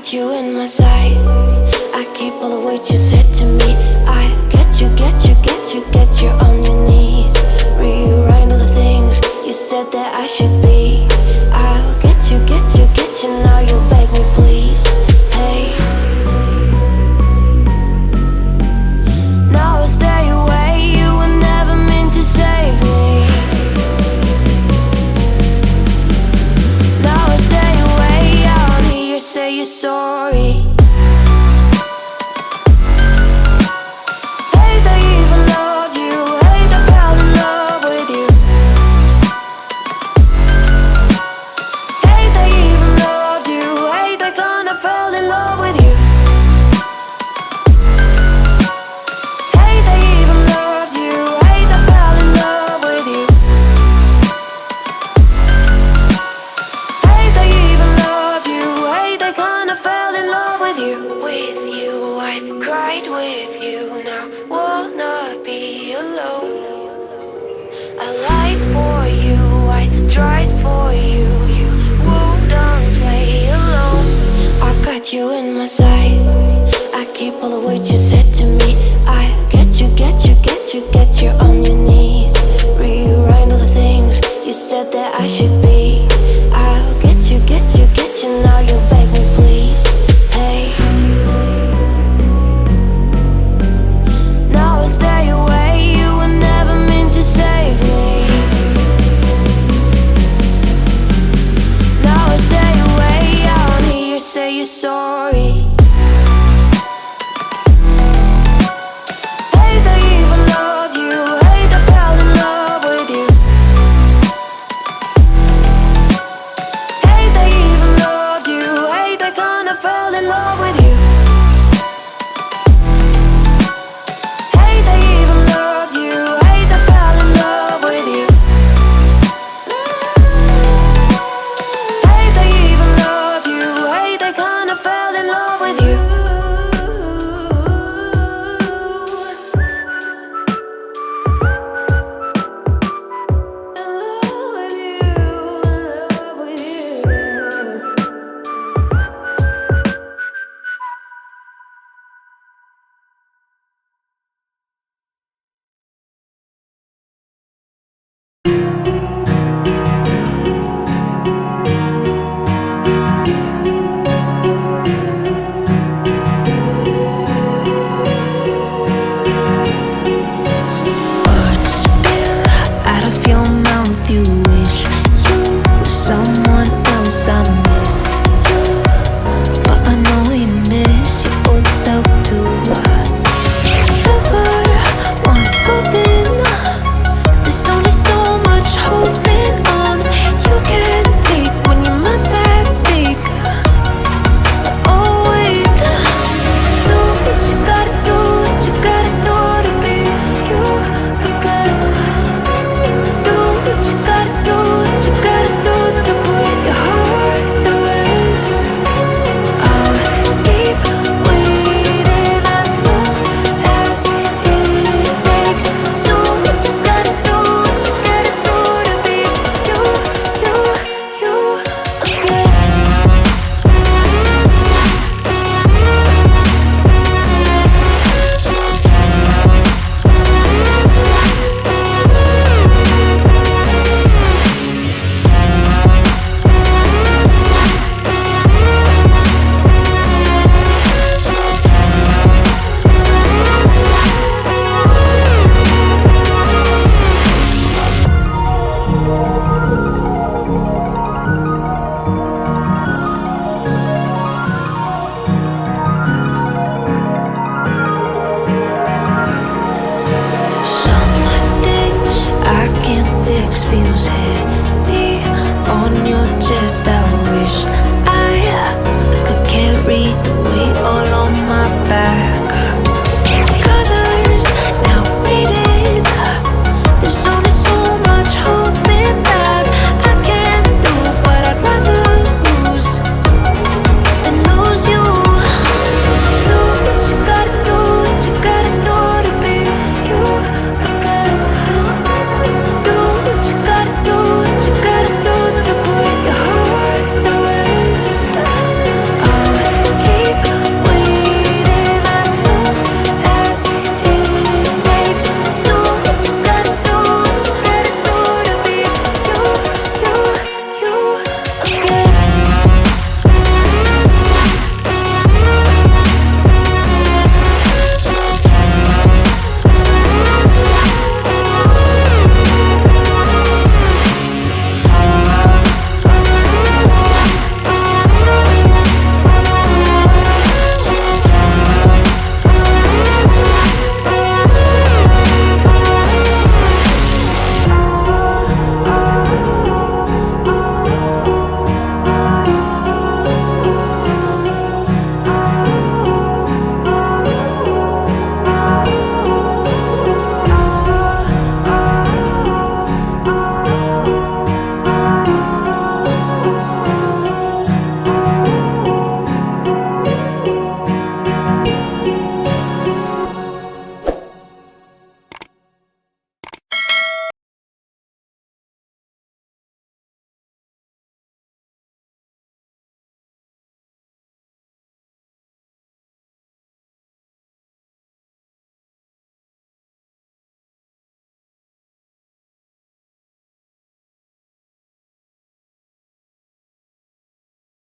got you in my sight. I keep all the words you said to me. I'll get you, get you, get you, get you on your knees. Rewrite all the things you said that I should be. I'll get you, get you, get you. Now you beg me please. Hey, now I stay away. You were never meant to save me. Now I stay away. I don't hear you say you're sorry. You in my sight. I keep all the words you said to me. I'll get you, get you, get you, get you on your knees. Rewrite all the things you said that I should be. I'll get you, get you, get you. Now you beg me please. Hey, now I stay away. You were never meant to save me. Now I stay away. I don't hear you say you're sorry. Feels heavy on your chest. I wish I could carry the weight all on my back.